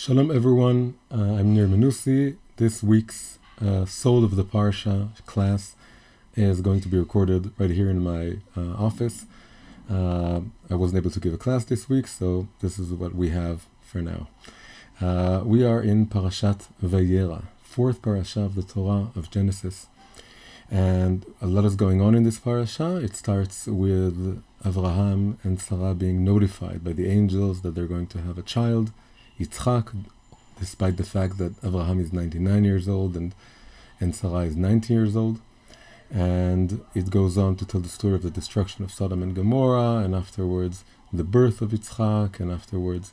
Shalom everyone, I'm Nir Menusi. This week's Soul of the Parsha class is going to be recorded right here in my office. I wasn't able to give a class this week, so this is what we have for now. We are in Parashat Vayera, fourth parasha of the Torah of Genesis. And a lot is going on in this parasha. It starts with Avraham and Sarah being notified by the angels that they're going to have a child, Yitzchak, despite the fact that Avraham is 99 years old and Sarah is 90 years old. And it goes on to tell the story of the destruction of Sodom and Gomorrah, and afterwards the birth of Yitzchak, and afterwards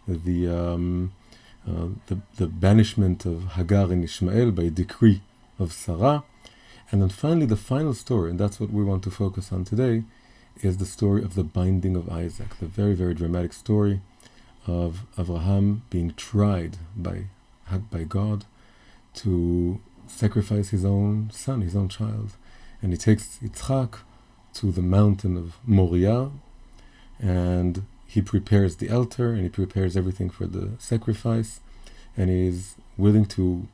the banishment of Hagar and Ishmael by decree of Sarah. And then finally, the final story, and that's what we want to focus on today, is the story of the binding of Isaac, the very, very dramatic story of Avraham being tried by God to sacrifice his own son, his own child. And he takes Yitzchak to the mountain of Moriah, and he prepares the altar, and he prepares everything for the sacrifice, and he's willing to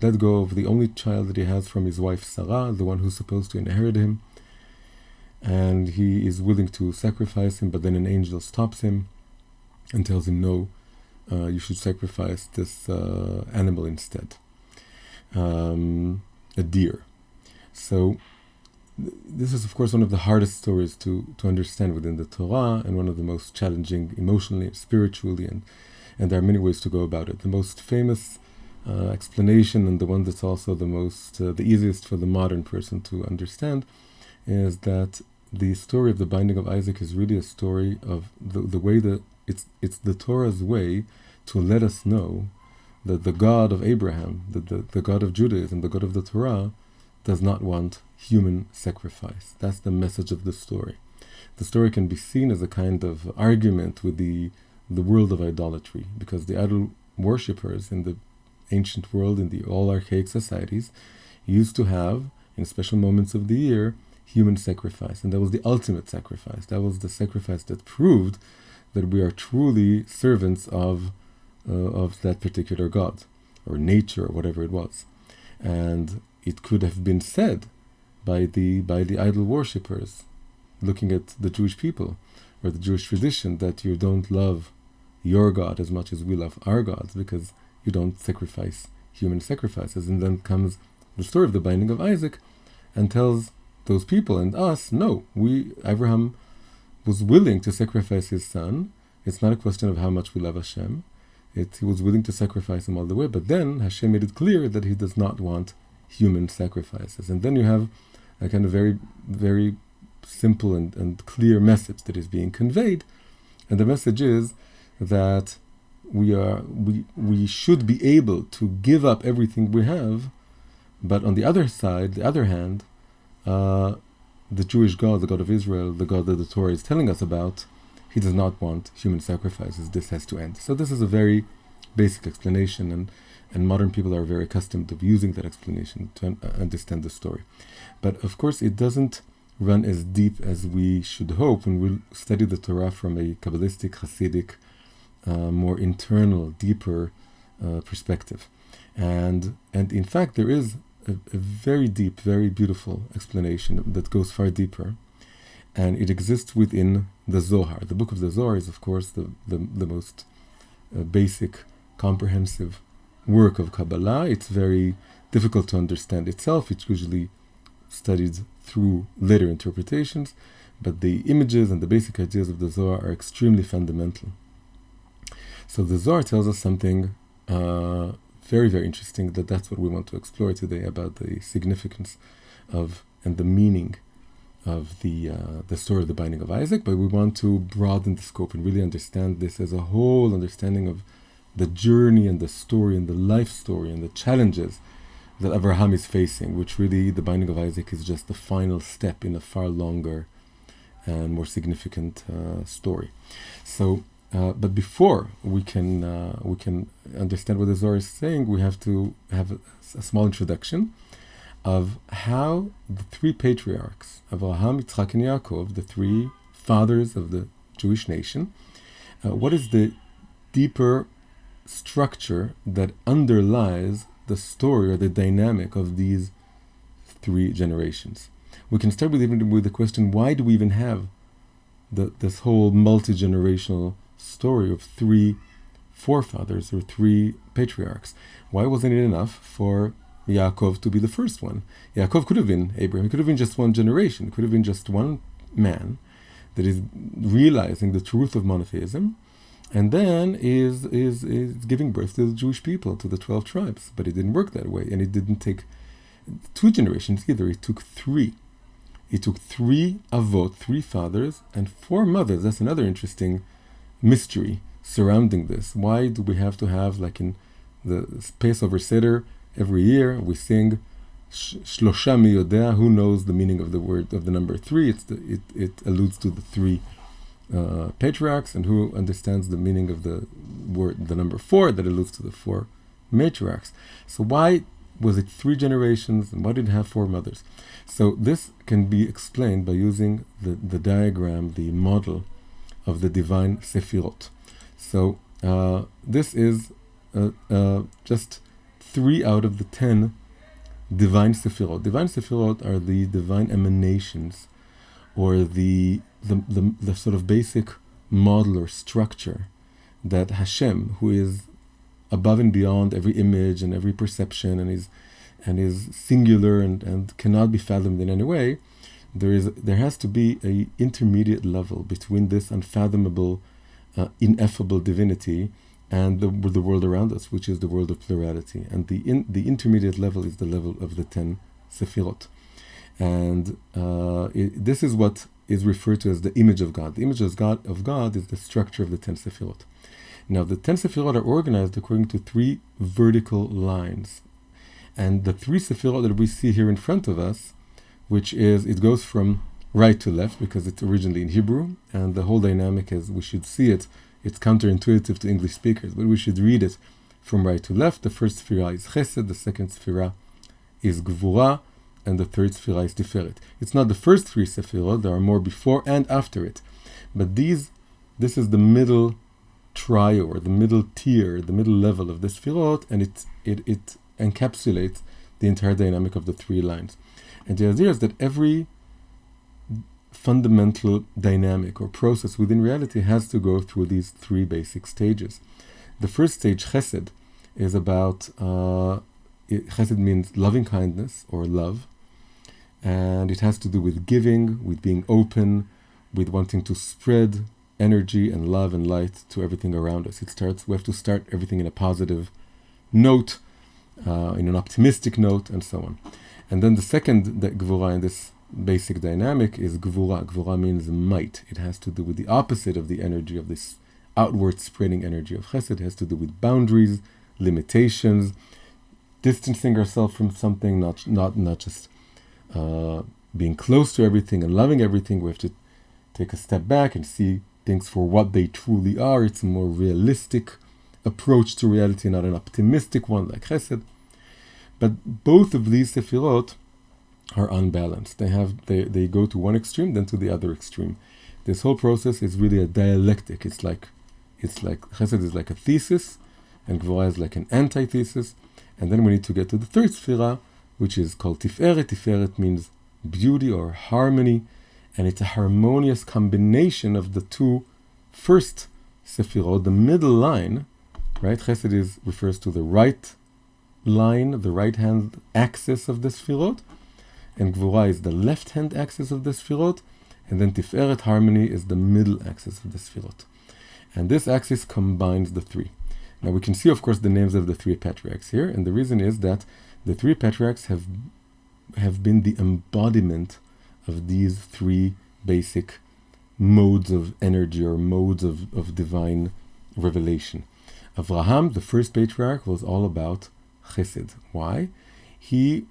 let go of the only child that he has from his wife Sarah, the one who's supposed to inherit him. And he is willing to sacrifice him, but then an angel stops him and tells him, no, you should sacrifice this animal instead, a deer. So this is, of course, one of the hardest stories to understand within the Torah, and one of the most challenging emotionally and spiritually, and there are many ways to go about it. The most famous explanation, and the one that's also the easiest for the modern person to understand, is that the story of the binding of Isaac is really a story of the way that it's the Torah's way to let us know that the God of Abraham, the God of Judaism, the God of the Torah, does not want human sacrifice. That's the message of the story. The story can be seen as a kind of argument with the world of idolatry, because the idol worshippers in the ancient world, in the all archaic societies, used to have, in special moments of the year, human sacrifice. And that was the ultimate sacrifice. That was the sacrifice that proved that we are truly servants of that particular God, or nature, or whatever it was. And it could have been said by the idol worshippers, looking at the Jewish people, or the Jewish tradition, that you don't love your God as much as we love our gods, because you don't sacrifice human sacrifices. And then comes the story of the binding of Isaac, and tells those people and us, no, Abraham was willing to sacrifice his son. It's not a question of how much we love Hashem. He was willing to sacrifice him all the way, but then Hashem made it clear that he does not want human sacrifices. And then you have a kind of very, very simple and clear message that is being conveyed. And the message is that we should be able to give up everything we have, but on the other hand, the Jewish God, the God of Israel, the God that the Torah is telling us about, he does not want human sacrifices. This has to end. So this is a very basic explanation, and modern people are very accustomed to using that explanation to understand the story. But of course, it doesn't run as deep as we should hope when we study the Torah from a Kabbalistic, Hasidic, more internal, deeper perspective. And in fact, there is a very deep, very beautiful explanation that goes far deeper, and it exists within the Zohar. The book of the Zohar is, of course, the most basic, comprehensive work of Kabbalah. It's very difficult to understand itself. It's usually studied through later interpretations, but the images and the basic ideas of the Zohar are extremely fundamental. So the Zohar tells us something very, very interesting, that's what we want to explore today, about the significance of and the meaning of the story of the binding of Isaac. But we want to broaden the scope and really understand this as a whole understanding of the journey and the story and the life story and the challenges that Abraham is facing, which really the binding of Isaac is just the final step in a far longer and more significant story. So but before we can understand what the Zohar is saying, we have to have a small introduction of how the three patriarchs, Avraham, Yitzchak, and Yaakov, the three fathers of the Jewish nation, what is the deeper structure that underlies the story or the dynamic of these three generations. We can start with the question, why do we even have this whole multi-generational story of three forefathers or three patriarchs? Why wasn't it enough for Yaakov to be the first one? Yaakov could have been Abraham. It could have been just one generation. It could have been just one man that is realizing the truth of monotheism, and then is giving birth to the Jewish people, to the 12 tribes. But it didn't work that way, and it didn't take 2 generations either. It took 3. It took 3 avot, 3 fathers, and 4 mothers. That's another interesting mystery surrounding this. Why do we have to have, like in the Passover Seder, every year we sing Shlosha mi yodea, who knows the meaning of the word, of the number 3? It alludes to the 3 patriarchs, and who understands the meaning of the word, the number 4, that alludes to the 4 matriarchs. So why was it 3 generations, and why did it have 4 mothers? So this can be explained by using the diagram, the model of the divine Sefirot. So this is just 3 out of the 10 divine Sefirot. Divine Sefirot are the divine emanations, or the sort of basic model or structure that Hashem, who is above and beyond every image and every perception, and is singular and cannot be fathomed in any way, there has to be a intermediate level between this unfathomable, ineffable divinity and the world around us, which is the world of plurality. And the intermediate level is the level of the 10 Sefirot. And this is what is referred to as the image of God. The image of God is the structure of the 10 Sefirot. Now, the 10 Sefirot are organized according to 3 vertical lines. And the 3 Sefirot that we see here in front of us, which is, it goes from right to left, because it's originally in Hebrew, and the whole dynamic is, we should see it, it's counterintuitive to English speakers, but we should read it from right to left. The first Sefirah is Chesed, the second Sefirah is Gvura, and the third Sefirah is Tiferet. It's not the first 3 Sefirot, there are more before and after it. But this is the middle trio, or the middle tier, the middle level of the Sefirot, and it encapsulates the entire dynamic of the 3 lines. And the idea is that every fundamental dynamic or process within reality has to go through these 3 basic stages. The first stage, Chesed, is about, Chesed means loving kindness or love, and it has to do with giving, with being open, with wanting to spread energy and love and light to everything around us. We have to start everything in a positive note, in an optimistic note, and so on. And then the second Gvura in this basic dynamic is Gvura. Gvura means might. It has to do with the opposite of the energy of this outward spreading energy of Chesed. It has to do with boundaries, limitations, distancing ourselves from something, not just being close to everything and loving everything. We have to take a step back and see things for what they truly are. It's a more realistic approach to reality, not an optimistic one like Chesed. But both of these Sefirot are unbalanced. They go to one extreme, then to the other extreme. This whole process is really a dialectic. It's like Chesed is like a thesis, and Gvura is like an antithesis. And then we need to get to the third Sefirah, which is called Tiferet. Tiferet means beauty or harmony, and it's a harmonious combination of the 2 first Sefirot. The middle line, right? Chesed refers to the right line, the right hand axis of the Sefirot, and Gvura is the left hand axis of the Sefirot, and then Tiferet, harmony, is the middle axis of the Sefirot. And this axis combines the 3. Now we can see, of course, the names of the 3 patriarchs here, and the reason is that the 3 patriarchs have been the embodiment of these 3 basic modes of energy, or modes of divine revelation. Avraham, the first patriarch, was all about Chesed. Why? He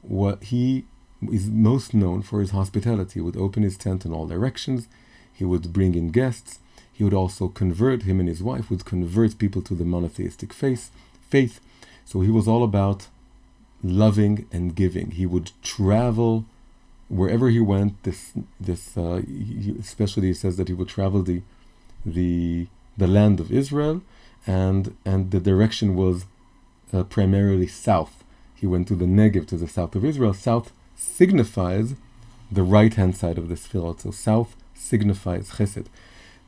is most known for his hospitality. He would open his tent in all directions. He would bring in guests. He would also convert, him and his wife would convert people to the monotheistic faith. So he was all about loving and giving. He would travel wherever he went. Especially he says that he would travel the land of Israel, and the direction was primarily south. He went to the Negev, to the south of Israel. South signifies the right-hand side of the Sefirot. So south signifies Chesed.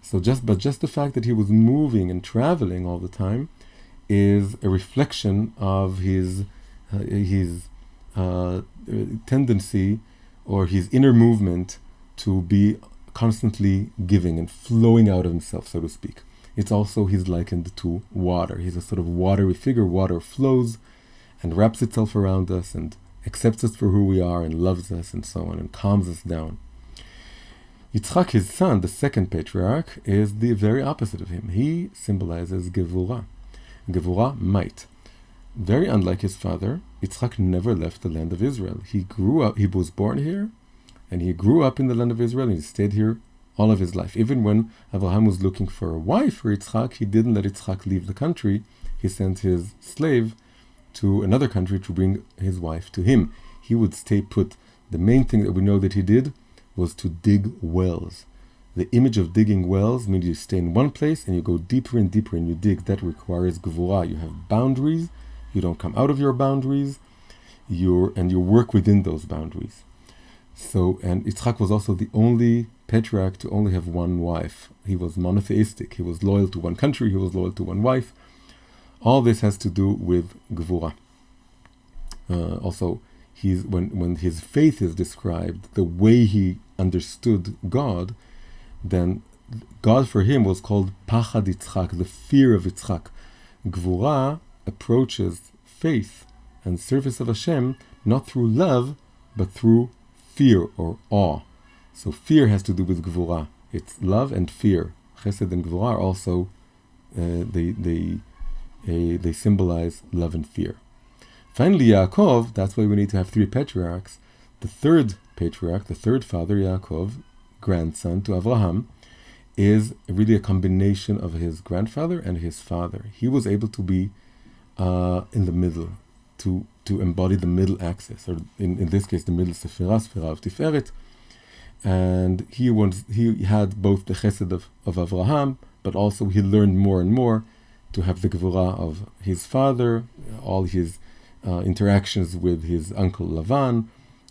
So just the fact that he was moving and traveling all the time is a reflection of his tendency or his inner movement to be constantly giving and flowing out of himself, so to speak. It's also, he's likened to water. He's a sort of watery figure. Water flows and wraps itself around us and accepts us for who we are and loves us and so on and calms us down. Yitzchak, his son, the second patriarch, is the very opposite of him. He symbolizes Gevurah. Gevurah, might. Very unlike his father, Yitzchak never left the land of Israel. He grew up, he was born here, and he grew up in the land of Israel, and he stayed here all of his life. Even when Abraham was looking for a wife for Yitzchak, he didn't let Yitzchak leave the country. He sent his slave to another country to bring his wife to him. He would stay put. The main thing that we know that he did was to dig wells. The image of digging wells means you stay in one place and you go deeper and deeper and you dig. That requires gevurah. You have boundaries. You don't come out of your boundaries. You work within those boundaries. So, and Yitzchak was also the only patriarch to only have one wife. He was monotheistic. He was loyal to one country. He was loyal to one wife. All this has to do with gevurah. Also, when his faith is described, the way he understood God, then God for him was called Pachad Yitzchak, the fear of Yitzchak. Gevurah approaches faith and service of Hashem not through love, but through fear or awe. So fear has to do with Gevurah. It's love and fear. Chesed and Gevurah are also they symbolize love and fear. Finally, Yaakov, that's why we need to have three patriarchs. The third patriarch, the third father, Yaakov, grandson to Abraham, is really a combination of his grandfather and his father. He was able to be in the middle, to embody the middle axis, or in this case, the middle Sefirah of Tiferet. And he had both the chesed of Abraham, but also he learned more and more to have the gevurah of his father, all his interactions with his uncle Lavan,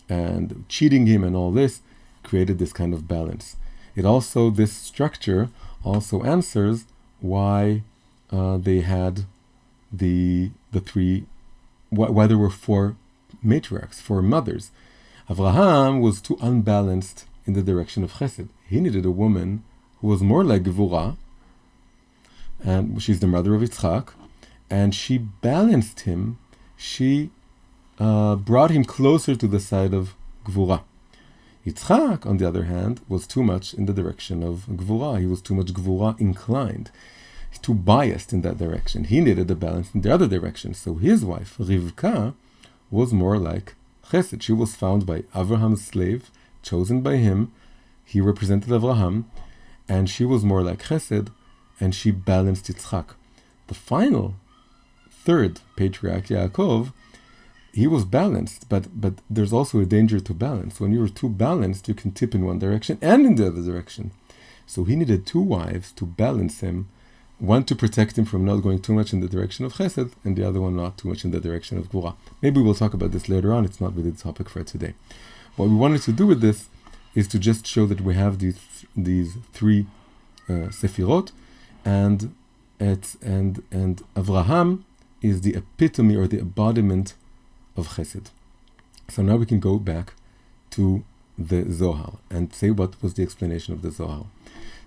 and cheating him and all this created this kind of balance. This structure also answers why they had why there were four matriarchs, four mothers. Avraham was too unbalanced in the direction of chesed. He needed a woman who was more like Gevurah, and she's the mother of Yitzchak, and she balanced him. She brought him closer to the side of Gevurah. Yitzchak, on the other hand, was too much in the direction of Gevurah. He was too much Gevurah inclined. He's too biased in that direction. He needed a balance in the other direction. So his wife, Rivka, was more like Chesed. She was found by Abraham's slave, chosen by him. He represented Abraham, and she was more like Chesed, and she balanced Yitzchak. The final, third patriarch, Yaakov, he was balanced, but there's also a danger to balance. When you're too balanced, you can tip in one direction and in the other direction. So he needed two wives to balance him, one to protect him from not going too much in the direction of Chesed, and the other one not too much in the direction of Gvurah. Maybe we'll talk about this later on. It's not really the topic for today. What we wanted to do with this is to just show that we have these three Sefirot, and Avraham is the epitome or the embodiment of Chesed. So now we can go back to the Zohar and say what was the explanation of the Zohar.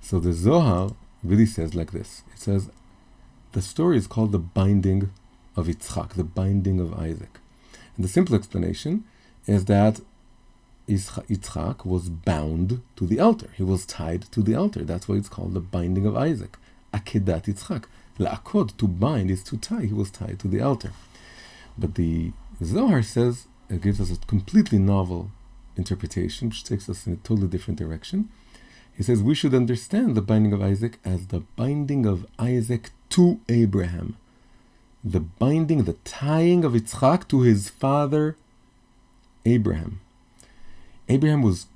So the Zohar really says like this. It says, the story is called the binding of Yitzchak, the binding of Isaac. And the simple explanation is that Yitzchak was bound to the altar. He was tied to the altar. That's why it's called the binding of Isaac. Akedat Yitzchak. La'akod, to bind, is to tie. He was tied to the altar. But the Zohar says, it gives us a completely novel interpretation, which takes us in a totally different direction. He says we should understand the binding of Isaac as the binding of Isaac to Abraham. The binding, the tying of Yitzchak to his father Abraham. Abraham was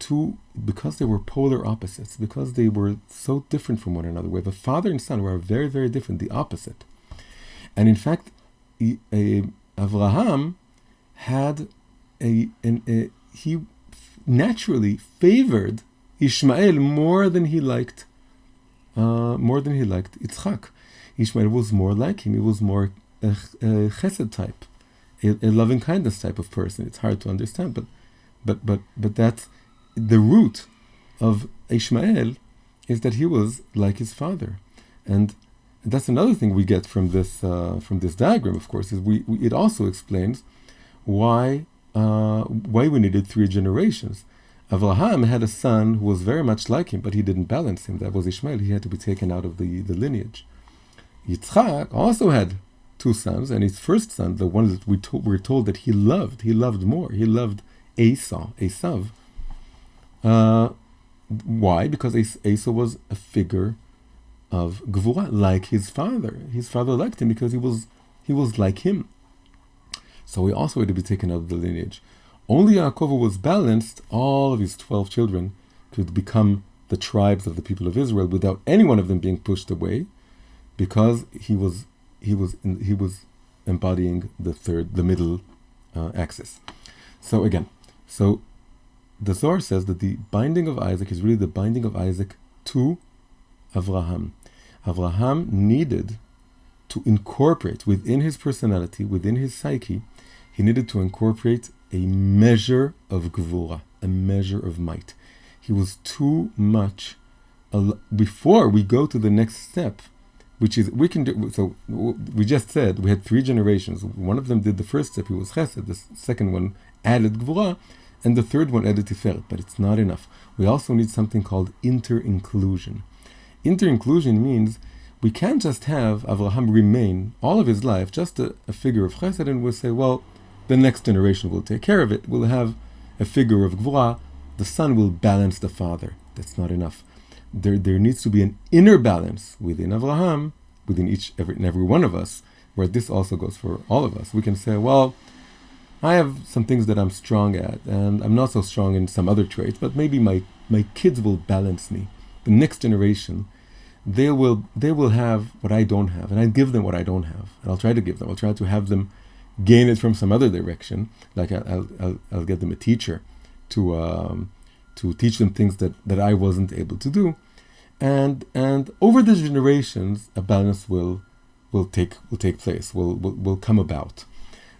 because they were polar opposites, because they were so different from one another. We have a father and son who are very, very different, the opposite. And in fact, Avraham had he naturally favored Ishmael more than he liked Yitzchak. Ishmael was more like him. He was more a chesed type, a loving kindness type of person. It's hard to understand, but that's the root of Ishmael, is that he was like his father, and that's another thing we get from this diagram. Of course, is it also explains why we needed 3 generations. Avraham had a son who was very much like him, but he didn't balance him. That was Ishmael. He had to be taken out of the lineage. Yitzchak also had 2 sons, and his first son, the one that we're told that he loved more. He loved Esav. Why? Because Esau was a figure of Gvura, like his father. His father liked him because he was like him. So he also had to be taken out of the lineage. Only Yaakov was balanced. All of his 12 children could become the tribes of the people of Israel without any one of them being pushed away, because he was embodying the middle axis. So the Zohar says that the binding of Isaac is really the binding of Isaac to Avraham. Avraham needed to incorporate within his personality, within his psyche, he needed to incorporate a measure of gvura, a measure of might. He was too much. Before we go to the next step, which is we can do. So we just said we had 3 generations. One of them did the first step; he was chesed. The second one added gvura, and the third one added tiferet. But it's not enough. We also need something called inter-inclusion. Inter-inclusion means we can't just have Avraham remain all of his life just a figure of chesed, and we'll say, well, the next generation will take care of it. We'll have a figure of gvura. The son will balance the father. That's not enough. There needs to be an inner balance within Avraham, within every one of us, where this also goes for all of us. We can say, well, I have some things that I'm strong at, and I'm not so strong in some other traits, but maybe my kids will balance me. The next generation, they will have what I don't have, and I give them what I don't have, and I'll try to give them. I'll try to have them gain it from some other direction. Like I'll get them a teacher to teach them things that I wasn't able to do, and over the generations, a balance will take place, will come about.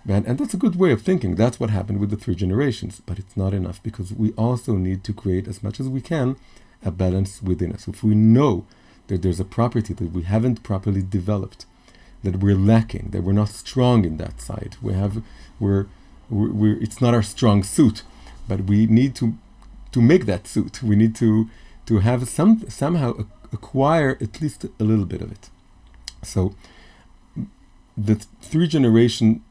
And that's a good way of thinking. That's what happened with the 3 generations, but it's not enough, because we also need to create, as much as we can, a balance within us. If we know that there's a property that we haven't properly developed, that we're lacking, that we're not strong in that side, it's not our strong suit, but we need to make that suit. We need to have somehow acquire at least a little bit of it. So the 3-generation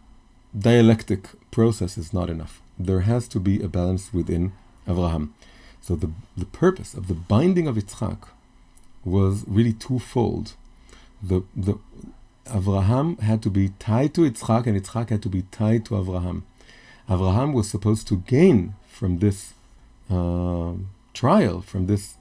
dialectic process is not enough. There has to be a balance within Avraham. So the purpose of the binding of Yitzchak was really twofold. The Avraham had to be tied to Yitzchak, and Yitzchak had to be tied to Avraham. Avraham was supposed to gain from this trial, from this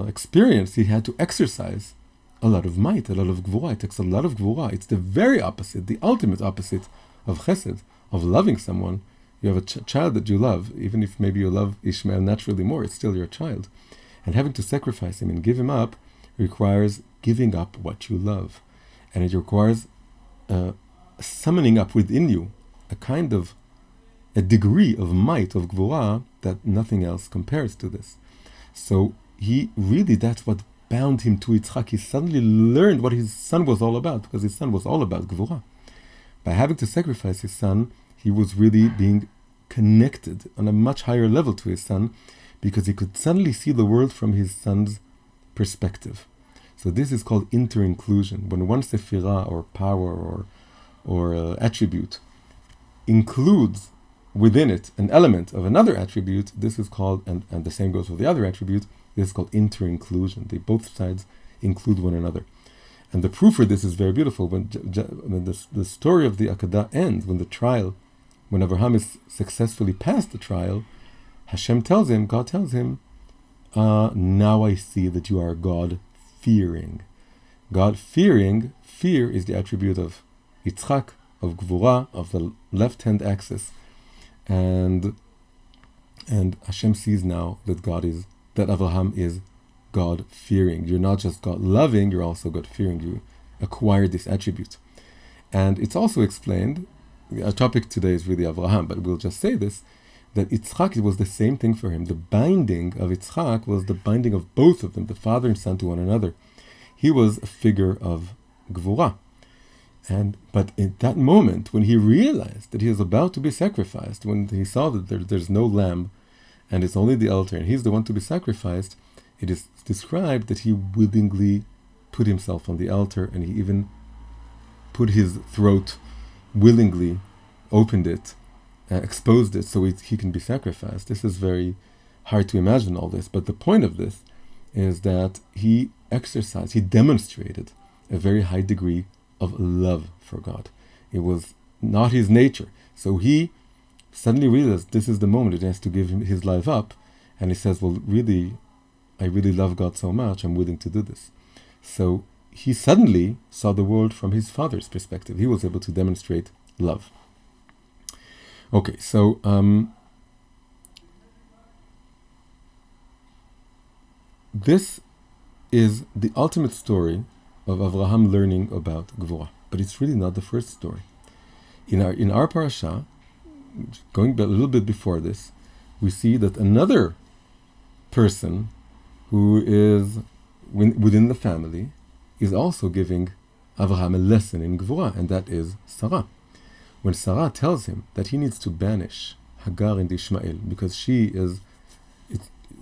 experience. He had to exercise a lot of might, a lot of gvura. It takes a lot of gvura. It's the very opposite, the ultimate opposite of chesed, of loving someone. You have a child that you love, even if maybe you love Ishmael naturally more, it's still your child. And having to sacrifice him and give him up requires giving up what you love. And it requires summoning up within you a degree of might, of gvura, that nothing else compares to this. So that's what bound him to Yitzchak. He suddenly learned what his son was all about, because his son was all about gvura. By having to sacrifice his son, he was really being connected on a much higher level to his son, because he could suddenly see the world from his son's perspective. So this is called inter-inclusion. When one sephirah or power or attribute includes within it an element of another attribute, this is called, and the same goes for the other attribute, this is called inter-inclusion. Both sides include one another. And the proof for this is very beautiful. When the story of the Akedah ends, when Avraham is successfully past the trial, God tells him, now I see that you are God-fearing. God-fearing, fear is the attribute of Yitzchak, of Gvura, of the left-hand axis. And Hashem sees now that Avraham is God-fearing. You're not just God-loving, you're also God-fearing. You acquired this attribute. And it's also explained, our topic today is really Avraham, but we'll just say this, that Yitzchak, it was the same thing for him. The binding of Yitzchak was the binding of both of them, the father and son, to one another. He was a figure of Gvura. But in that moment, when he realized that he was about to be sacrificed, when he saw that there's no lamb, and it's only the altar, and he's the one to be sacrificed, it is described that he willingly put himself on the altar, and he even put his throat willingly, opened it, exposed it so he can be sacrificed. This is very hard to imagine all this, but the point of this is that he demonstrated a very high degree of love for God. It was not his nature. So he suddenly realized this is the moment he has to give his life up, and he says, well, really, I really love God so much, I'm willing to do this. So he suddenly saw the world from his father's perspective. He was able to demonstrate love. Okay, so this is the ultimate story of Avraham learning about Gvura, but it's really not the first story. In our parasha, going a little bit before this, we see that another person who is within the family is also giving Avraham a lesson in Gvura, and that is Sarah. When Sarah tells him that he needs to banish Hagar and Ishmael, because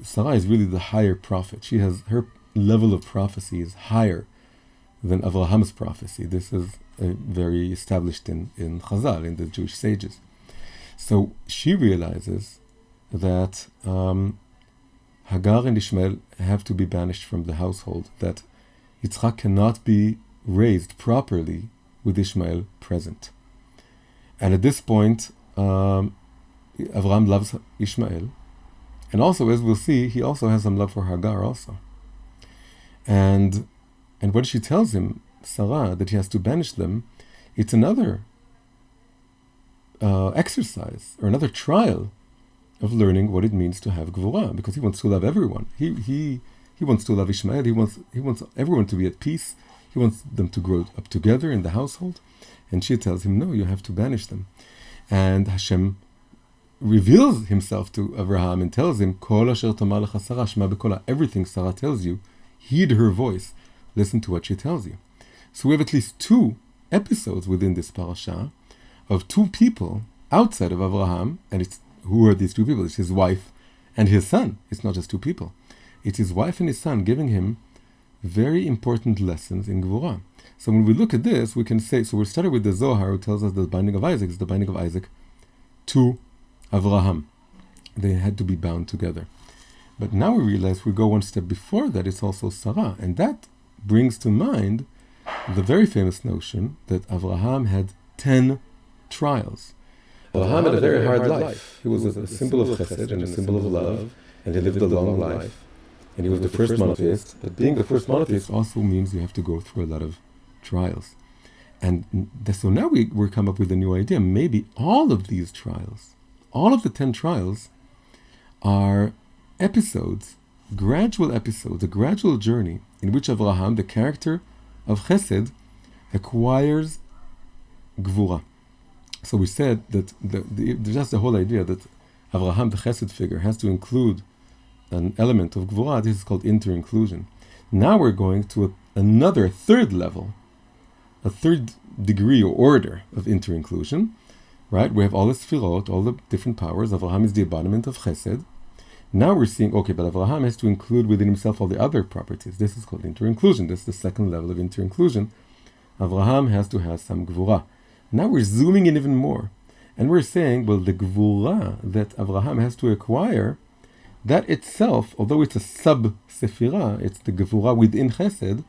Sarah is really the higher prophet. Her level of prophecy is higher than Avraham's prophecy. This is very established in Chazal, in the Jewish sages. So she realizes that Hagar and Ishmael have to be banished from the household, that Yitzchak cannot be raised properly with Ishmael present. And at this point, Avraham loves Ishmael. And also, as we'll see, he also has some love for Hagar also. And when she tells him, Sarah, that he has to banish them, it's another exercise, or another trial of learning what it means to have Gvura, because he wants to love everyone. He wants to love Ishmael. He wants everyone to be at peace. He wants them to grow up together in the household. And she tells him, no, you have to banish them. And Hashem reveals himself to Avraham and tells him, Kol asher tamar lecha Sarah shma bekola. Everything Sarah tells you, heed her voice. Listen to what she tells you. So we have at least two episodes within this parasha of two people outside of Avraham. And who are these two people? It's his wife and his son. It's not just two people. It's his wife and his son giving him very important lessons in Gvura. So when we look at this, we can say, so we started with the Zohar, who tells us the binding of Isaac is the binding of Isaac to Avraham. They had to be bound together. But now we realize we go one step before that, it's also Sarah. And that brings to mind the very famous notion that Avraham had 10 trials. Avraham had a very hard life. He was a symbol of chesed and a symbol of love, and he lived a long life. And he was the first monotheist. But being the first monotheist also means you have to go through a lot of trials. And so now we're come up with a new idea. Maybe all of these trials, all of the 10 trials, are episodes, gradual episodes, a gradual journey in which Avraham, the character of Chesed, acquires Gvura. So we said that just the whole idea that Avraham, the Chesed figure, has to include an element of Gvura. This is called inter-inclusion. Now we're going to another third level, a third degree or order of inter-inclusion, right? We have all the Sfirot, all the different powers. Avraham is the embodiment of Chesed. Now we're seeing, okay, but Avraham has to include within himself all the other properties. This is called inter-inclusion. This is the second level of inter-inclusion. Avraham has to have some Gvura. Now we're zooming in even more. And we're saying, well, the Gvura that Avraham has to acquire, that itself, although it's a sub-Sefirah, it's the Gvura within Chesed,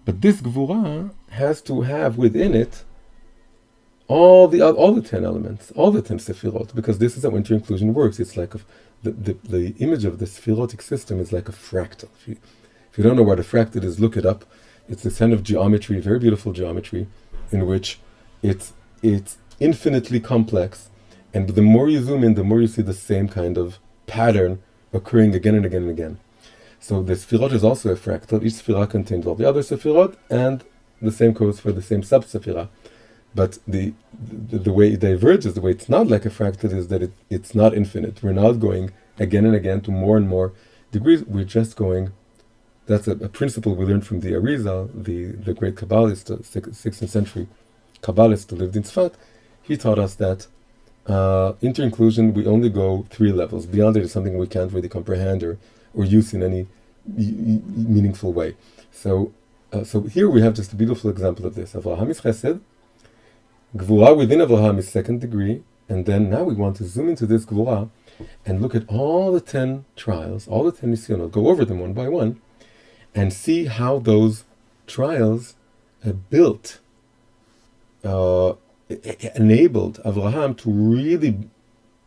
but this Gvura has to have within it all the 10 elements, all the 10 Sefirot, because this is how inter-inclusion works. It's like the image of the Sephirotic system is like a fractal. If you don't know what a fractal is, look it up. It's this kind of geometry, very beautiful geometry, in which it's infinitely complex, and the more you zoom in, the more you see the same kind of pattern occurring again and again and again. So the Sefirot is also a fractal. Each Sefirah contains all the other Sefirot, and the same goes for the same sub-Sefirah. But the way it diverges, the way it's not like a fractal, is that it's not infinite. We're not going again and again to more and more degrees. We're just going. That's a principle we learned from the Arizal, the great Kabbalist, 16th century Kabbalist who lived in Tzfat. He taught us that inter-inclusion, we only go 3 levels. Beyond it is something we can't really comprehend or use in any meaningful way. So here we have just a beautiful example of this. Avraham is Chesed. Gvura within Avraham is 2nd degree, and then now we want to zoom into this Gvura and look at all the 10 trials, all the 10 Nisyonot, go over them one by one, and see how those trials enabled Avraham to really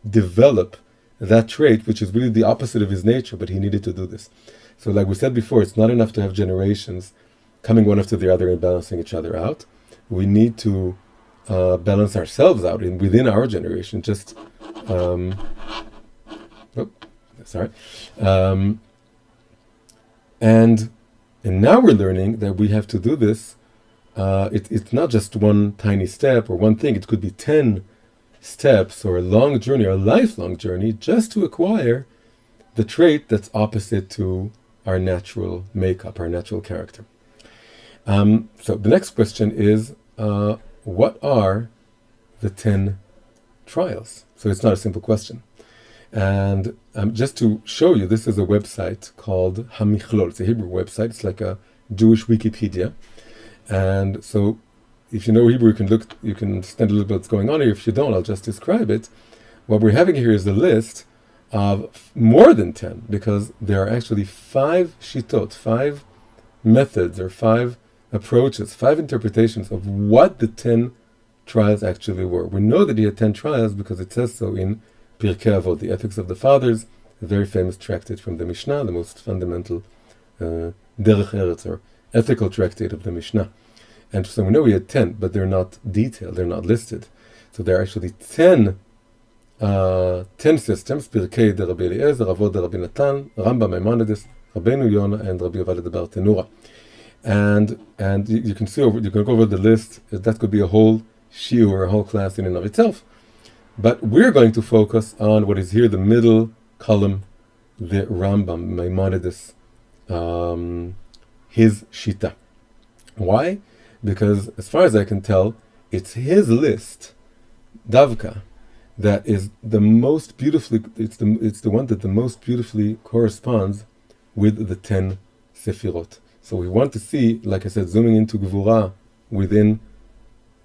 develop that trait, which is really the opposite of his nature, but he needed to do this. So like we said before, it's not enough to have generations coming one after the other and balancing each other out. We need to balance ourselves out within our generation. And now we're learning that we have to do this. It's not just one tiny step or one thing. It could be 10 steps or a long journey or a lifelong journey just to acquire the trait that's opposite to our natural makeup, our natural character. So the next question is, what are the 10 trials? So it's not a simple question. And just to show you, this is a website called Hamichlol. It's a Hebrew website. It's like a Jewish Wikipedia. And so if you know Hebrew, you can understand a little bit what's going on here. If you don't, I'll just describe it. What we're having here is a list of more than 10, because there are actually 5 shitot, 5 methods or 5 approaches, 5 interpretations of what the 10 trials actually were. We know that he had 10 trials because it says so in Pirkei Avot, the Ethics of the Fathers, a very famous tractate from the Mishnah, the most fundamental Derech Eretz, or ethical tractate of the Mishnah. And so we know he had 10, but they're not detailed, they're not listed. So there are actually 10 systems, Pirkei de Rabbi Eliezer, Avot de Rabbi Natan, Rambam Maimonides, Rabbeinu Yonah, and Rabbi Yovadah de Bar Tenura. And you can go over the list. That could be a whole shiur or a whole class in and of itself. But we're going to focus on what is here, the middle column, the Rambam, Maimonides, his Shita. Why? Because as far as I can tell, it's his list, Davka, that is the most beautifully, it's the one that the most beautifully corresponds with the 10 Sefirot. So we want to see, like I said, zooming into Gevurah within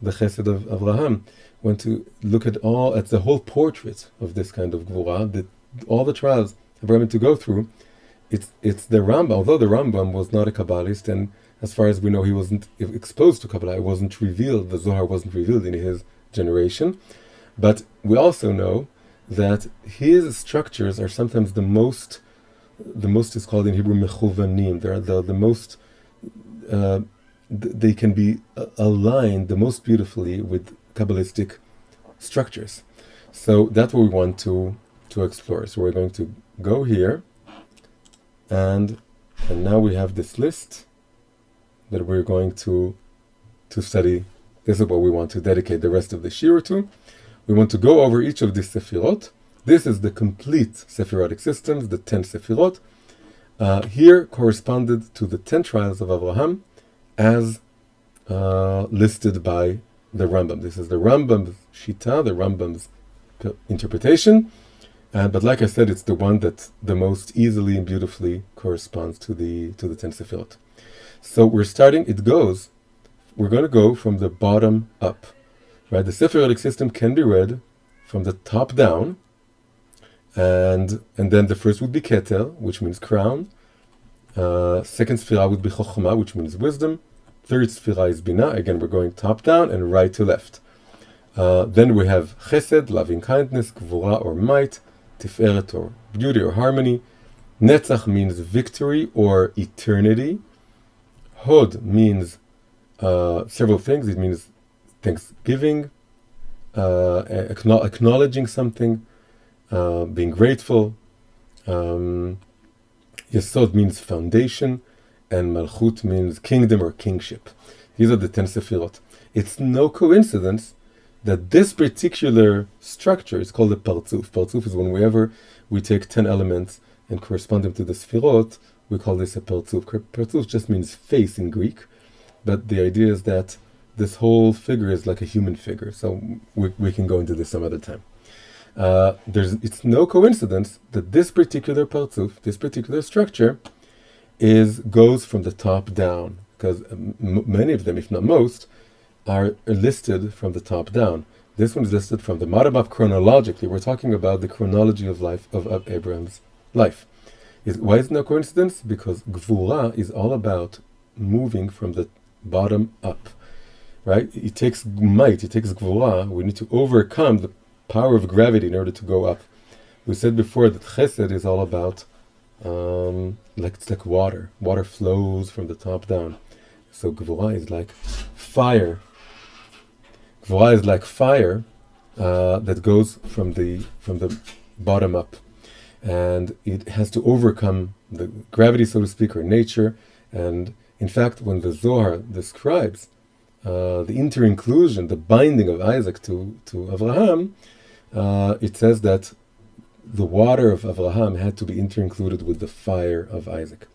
the Chesed of Avraham, want to look at the whole portrait of this kind of Gevurah, all the trials Avraham had to go through. It's the Rambam, although the Rambam was not a Kabbalist, and as far as we know, he wasn't exposed to Kabbalah, it wasn't revealed, the Zohar wasn't revealed in his generation. But we also know that his structures are sometimes the most is called in Hebrew mechuvanim. They're the most, they can be aligned the most beautifully with Kabbalistic structures. So that's what we want to explore. So we're going to go here, and now we have this list that we're going to study. This is what we want to dedicate the rest of the shiur to. We want to go over each of these Sefirot. This is the complete Sephirotic systems, the 10 Sefirot. Here corresponded to the 10 trials of Avraham as listed by the Rambam. This is the Rambam's Shita, the Rambam's interpretation. But like I said, it's the one that the most easily and beautifully corresponds to the 10 Sefirot. So we're going to go from the bottom up. Right? The Sephirotic system can be read from the top down, and then the first would be Keter, which means crown. Second Sphira would be Chokhmah, which means wisdom. Third Sphira is Binah. Again, we're going top down and right to left. Then we have chesed, loving kindness, gvura or might, tiferet or beauty or harmony. Netzach means victory or eternity. Hod means several things. It means thanksgiving, acknowledging something, being grateful. Yesod means foundation, and Malchut means kingdom or kingship. These are the 10 Sefirot. It's no coincidence that this particular structure is called a Partzuf. Partzuf is whenever we take 10 elements and correspond them to the Sefirot, we call this a Partzuf. Partzuf just means face in Greek, but the idea is that this whole figure is like a human figure. So we can go into this some other time. It's no coincidence that this particular Partzuf, this particular structure, goes from the top down, because many of them, if not most, are listed from the top down. This one is listed from the bottom up chronologically. We're talking about the chronology of life of Abraham's life. Why is it no coincidence? Because Gvura is all about moving from the bottom up, right? It takes might, it takes Gvura. We need to overcome the power of gravity in order to go up. We said before that Chesed is all about it's like water. Water flows from the top down. So Gvura is like fire. Gvura is like fire that goes from the bottom up, and it has to overcome the gravity, so to speak, or nature. And in fact, when the Zohar describes the inter-inclusion, the binding of Isaac to Abraham, it says that the water of Abraham had to be inter-included with the fire of Isaac.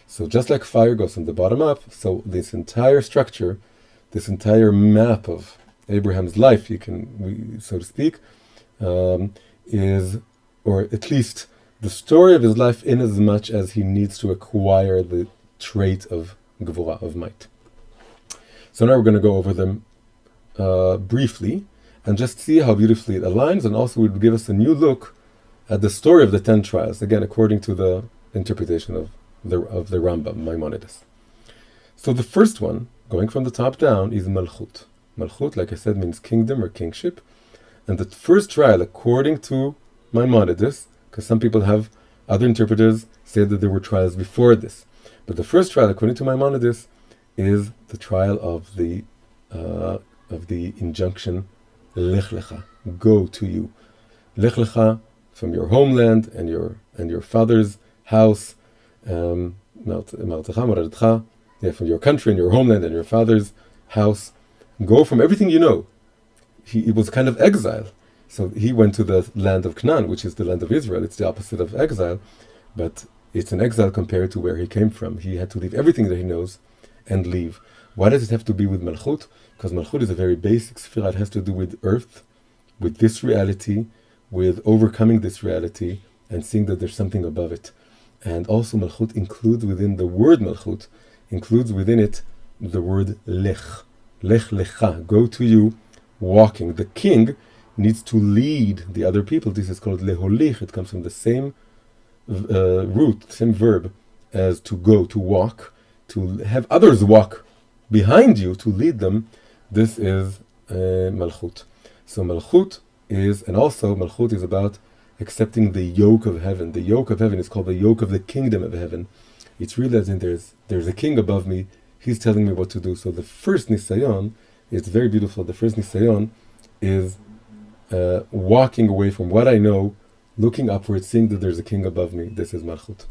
So just like fire goes from the bottom up, so this entire structure, this entire map of Abraham's life, so to speak, is, or at least the story of his life, in as much as he needs to acquire the trait of Gevurah, of might. So now we're going to go over them briefly and just see how beautifully it aligns, and also it will give us a new look at the story of the 10 trials, again according to the interpretation of the Rambam, Maimonides. So the first one, going from the top down, is Malchut. Malchut, like I said, means kingdom or kingship. And the first trial, according to Maimonides, because some people have, other interpreters say that there were trials before this, but the first trial, according to Maimonides, is the trial of the injunction Lech Lecha, go to you. Lech Lecha, from your homeland and your father's house, from your country and your homeland and your father's house. Go from everything you know. It was kind of exile. So he went to the land of Canaan, which is the land of Israel. It's the opposite of exile, but it's an exile compared to where he came from. He had to leave everything that he knows and leave. Why does it have to be with Malchut? Because Malchut is a very basic sphere. It has to do with earth, with this reality, with overcoming this reality and seeing that there's something above it. And also Malchut includes within the word Malchut, includes within it the word Lech. Lech Lecha, go to you, walking. The king needs to lead the other people. This is called Leholich. It comes from the same root, same verb as to go, to walk, to have others walk behind you, to lead them. This is Malchut. So Malchut is, and also Malchut is about accepting the yoke of heaven. The yoke of heaven is called the yoke of the kingdom of heaven. It's realizing there's a king above me. He's telling me what to do. So the first Nisayon, it's very beautiful. The first Nisayon is walking away from what I know, looking upward, seeing that there's a king above me. This is Malchut.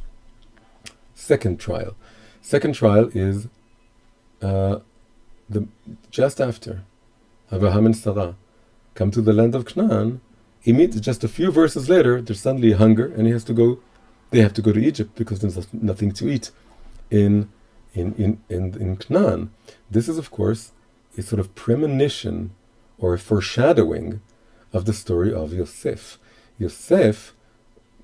Second trial. Second trial is just after Abraham and Sarah come to the land of Canaan. Just a few verses later, there's suddenly hunger, and they have to go to Egypt because there's nothing to eat in Canaan. This is, of course, a sort of premonition or a foreshadowing of the story of Yosef. Yosef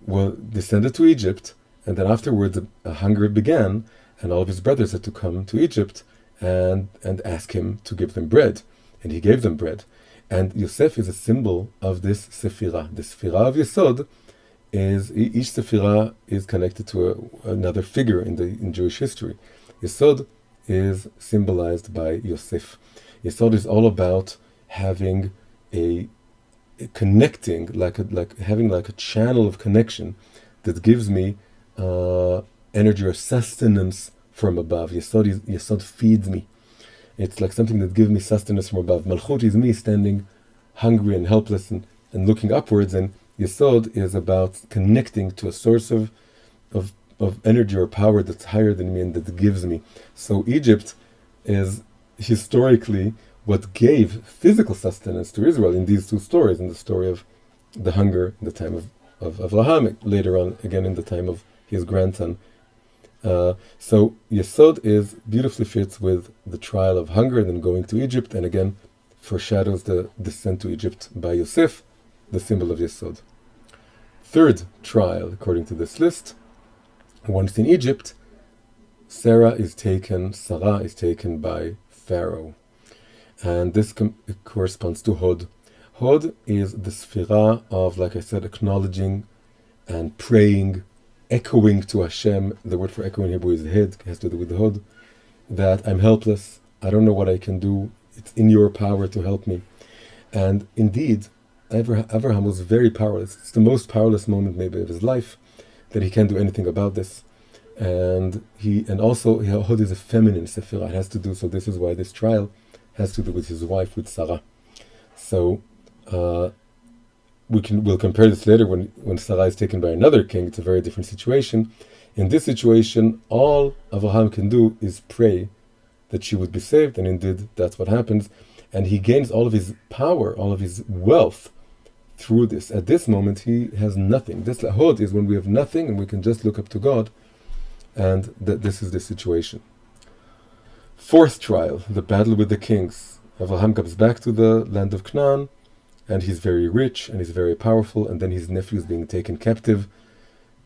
descended to Egypt, and then afterwards a hunger began, and all of his brothers had to come to Egypt and ask him to give them bread, and he gave them bread. And Yosef is a symbol of this Sephirah. The Sephirah of Yesod is, each Sephirah is connected to another figure in Jewish history. Yesod is symbolized by Yosef. Yesod is all about having a connecting, like having like a channel of connection that gives me energy or sustenance from above. Yesod feeds me. It's like something that gives me sustenance from above. Malchut is me standing hungry and helpless and looking upwards, and Yesod is about connecting to a source of energy or power that's higher than me and that gives me. So Egypt is historically what gave physical sustenance to Israel in these two stories, in the story of the hunger in the time of Avraham, later on again in the time of his grandson. So Yesod beautifully fits with the trial of hunger and then going to Egypt, and again foreshadows the descent to Egypt by Yosef, the symbol of Yesod. Third trial, according to this list, once in Egypt, Sarah is taken by Pharaoh. And this corresponds to Hod. Hod is the sphira of, like I said, acknowledging and praying, echoing to Hashem. The word for echo in Hebrew is hed, it has to do with Hod, that I'm helpless, I don't know what I can do, it's in your power to help me. And indeed, Abraham was very powerless. It's the most powerless moment maybe of his life, that he can't do anything about this. And also Hod is a feminine sephira. It has to do, so this is why this trial has to do with his wife, with Sarah. So we'll compare this later when Sarah is taken by another king. It's a very different situation. In this situation, all Avraham can do is pray that she would be saved, and indeed that's what happens. And he gains all of his power, all of his wealth through this. At this moment, he has nothing. This Hod is when we have nothing and we can just look up to God, and this is the situation. Fourth trial, the battle with the kings. Avraham comes back to the land of Canaan, and he's very rich and he's very powerful, and then his nephew is being taken captive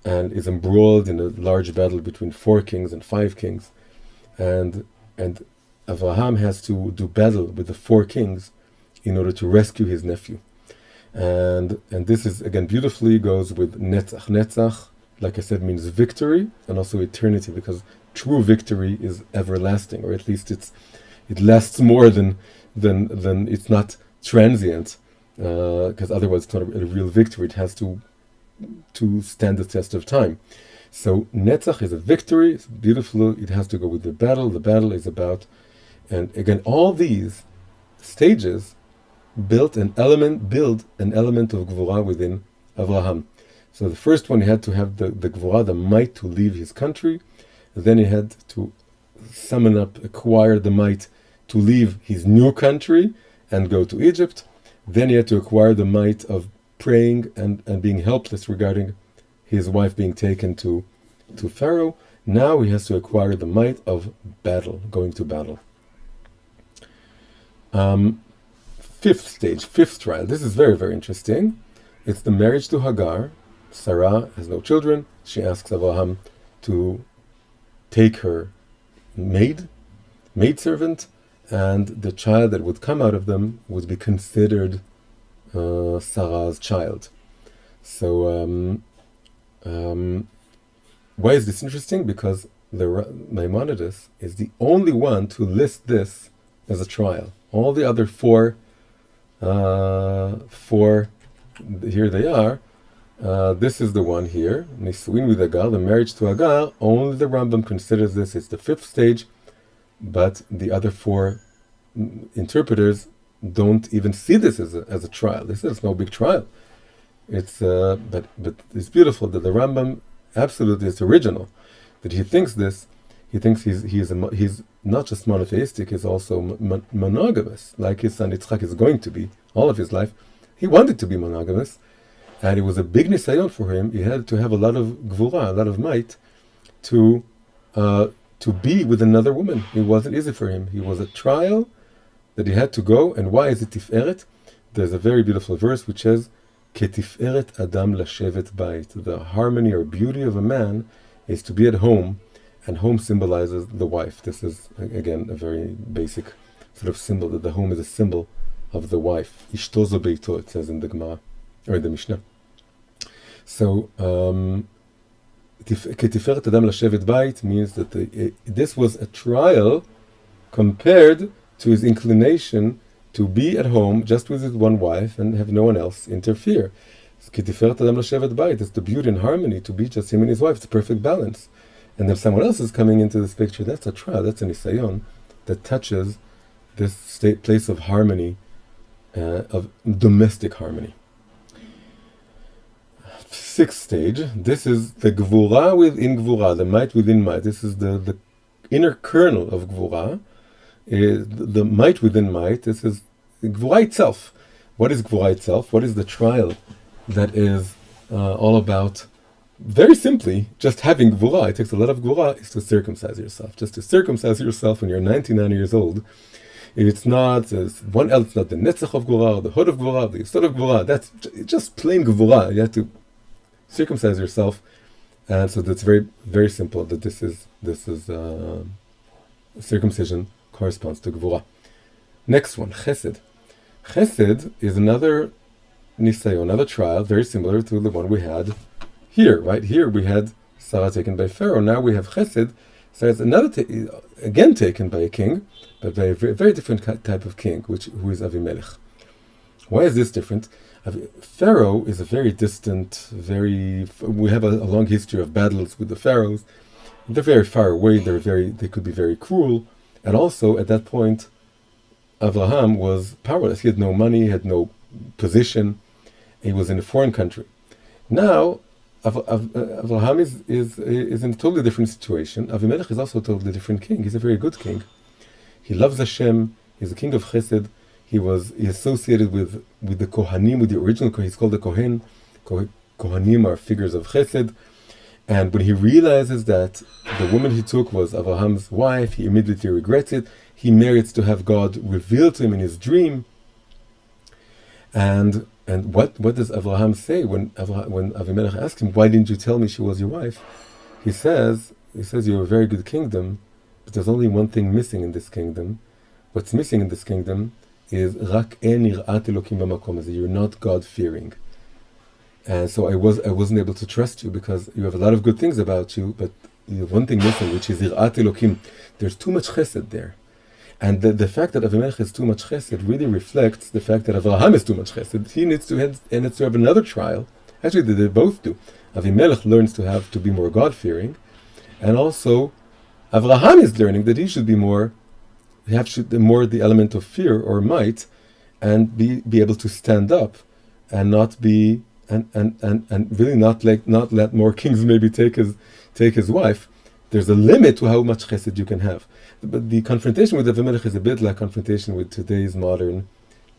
and is embroiled in a large battle between 4 kings and 5 kings. And Avraham has to do battle with the 4 kings in order to rescue his nephew. And this is, again, beautifully goes with Netzach. Netzach, like I said, means victory and also eternity, because true victory is everlasting, or at least it lasts more than it's not transient, because otherwise it's not a real victory. It has to stand the test of time. So Netzach is a victory. It's beautiful. It has to go with the battle. The battle is about, and again, all these stages build an element of Gvura within Avraham. So the first one, he had to have the Gvura, the might to leave his country. Then he had to acquire the might to leave his new country and go to Egypt. Then he had to acquire the might of praying and being helpless regarding his wife being taken to Pharaoh. Now he has to acquire the might of battle, going to battle. Fifth stage, fifth trial. This is very, very interesting. It's the marriage to Hagar. Sarah has no children. She asks Abraham to take her maidservant, and the child that would come out of them would be considered Sarah's child. So why is this interesting? Because the Maimonides is the only one to list this as a trial. All the other four, here they are. This is the one here, Nisuin with Hagar, the marriage to Hagar. Only the Rambam considers this. It's the 5th stage, but the other 4 interpreters don't even see this as a trial. They say it's no big trial. It's but it's beautiful that the Rambam absolutely is original. That he thinks this. He thinks he's not just monotheistic. He's also monogamous, like his son Yitzchak is going to be all of his life. He wanted to be monogamous, and it was a big nisayon for him. He had to have a lot of gvura, a lot of might, to be with another woman. It wasn't easy for him. He was a trial that he had to go. And why is it tiferet? There's a very beautiful verse which says, "Ketiferet Adam lashevet bayit." The harmony or beauty of a man is to be at home, and home symbolizes the wife. This is, again, a very basic sort of symbol, that the home is a symbol of the wife. Ishto zo beito, it says in the Gemara, or in the Mishnah. So, Ketiferet Adam lashevet bayit means that this was a trial compared to his inclination to be at home just with his one wife and have no one else interfere. It's the beauty and harmony, to be just him and his wife. It's a perfect balance. And if someone else is coming into this picture, that's a trial, that's a nisayon that touches this place of harmony, of domestic harmony. Sixth stage, this is the gvura within gvura, the might within might. This is the inner kernel of gvura, the might within might. This is gvura itself. What is gvura itself? What is the trial that is all about? Very simply, just having gvura. It takes a lot of gvura, is to circumcise yourself. Just to circumcise yourself when you're 99 years old. It's not one else, not the netzach of gvura, or the hood of gvura, the yesod of gvura. That's just plain gvura. You have to circumcise yourself, and so that's very, very simple. That this is circumcision corresponds to gvura. Next one, chesed. Chesed is another nisayon, another trial, very similar to the one we had here. Right here we had Sarah taken by Pharaoh. Now we have chesed. So it's another again taken by a king, but by a very, very different type of king, who is Avimelech. Why is this different? Pharaoh is a very distant, we have a long history of battles with the pharaohs. They're very far away, they could be very cruel. And also, at that point, Abraham was powerless. He had no money, he had no position. He was in a foreign country. Now, Abraham is in a totally different situation. Avimelech is also a totally different king. He's a very good king. He loves Hashem. He's a king of Chesed. He associated with the Kohanim, with the original Kohen. He's called the Kohen. Kohanim are figures of Chesed. And when he realizes that the woman he took was Abraham's wife, he immediately regrets it. He merits to have God reveal to him in his dream. And what does Abraham say when Avimelech asks him, "Why didn't you tell me she was your wife?" He says, "You're a very good kingdom, but there's only one thing missing in this kingdom. What's missing in this kingdom is rak en yirat elokim b'makom hazeh. You're not God-fearing. And so I wasn't able to trust you because you have a lot of good things about you, but you have one thing missing, which is yirat elokim. There's too much chesed there." And the fact that Avimelech has too much chesed really reflects the fact that Avraham has too much chesed. He needs to have another trial. Actually, they both do. Avimelech learns to be more God-fearing, and also Avraham is learning that he should be more the element of fear or might, and be able to stand up, and not be and really not let more kings maybe take his wife. There's a limit to how much chesed you can have. But the confrontation with Avimelech is a bit like confrontation with today's modern,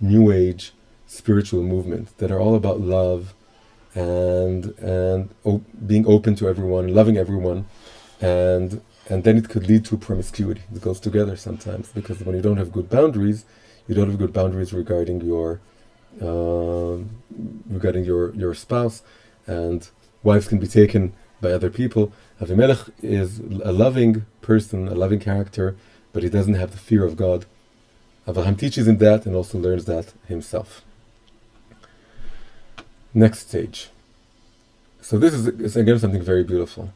new age spiritual movement that are all about love and being open to everyone, loving everyone, and then it could lead to promiscuity. It goes together sometimes, because when you don't have good boundaries, regarding your spouse, and wives can be taken by other people. Avimelech is a loving person, a loving character, but he doesn't have the fear of God. Avraham teaches him that and also learns that himself. Next stage. So this is again something very beautiful.